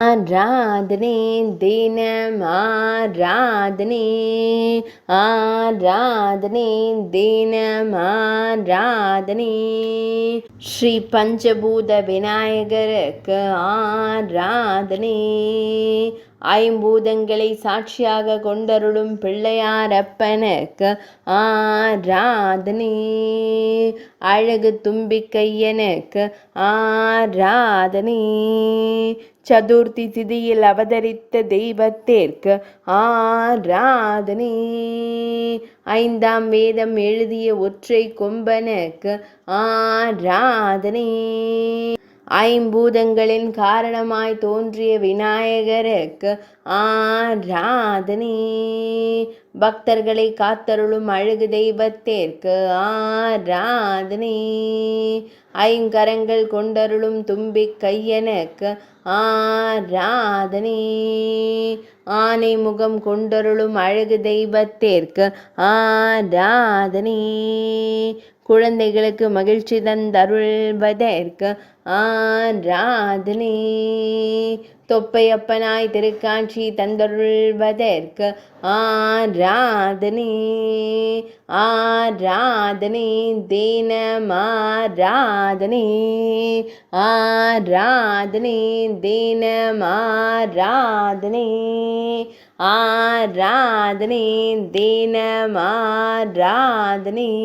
ஆராதனை தினம் ஆராதனை, ஆராதனை தினம் ஆராதனை. ஸ்ரீ பஞ்சபூத விநாயகருக்கு ஆராதனை. ஐம்பூதங்களை சாட்சியாக கொண்டருளும் பிள்ளையாரப்பனுக்கு ஆராதனை. அழகு தும்பிக்கையனுக்கு ஆராதனை. சதுர்த்தி திதியில் அவதரித்த தெய்வத்திற்கு ஆராதனை. ஐந்தாம் வேதம் எழுதிய ஒற்றை கொம்பனுக்கு ஆராதனை. ஐம்பூதங்களின் காரணமாய் தோன்றிய விநாயகருக்கு ஆராதனை. பக்தர்களை காத்தருளும் அழகு தெய்வத்திற்கு ஆராதனை. ஐங்கரங்கள் கொண்டருளும் தும்பிக் கையனுக்கு ஆராதனை. ஆனை முகம் கொண்டருளும் அழகு தெய்வத்திற்கு ஆராதனை. குழந்தைகளுக்கு மகிழ்ச்சி தந்தருள்வதற்கு ஆராதனை. தொப்பையப்பனாய் திருக்காட்சி தந்தருள்வதற்கு ஆராதனை. ஆராதனை தினம் ஆராதனை. ஆராதனை தினம் ஆராதனை. ஆராதனை தினம் ஆராதனை.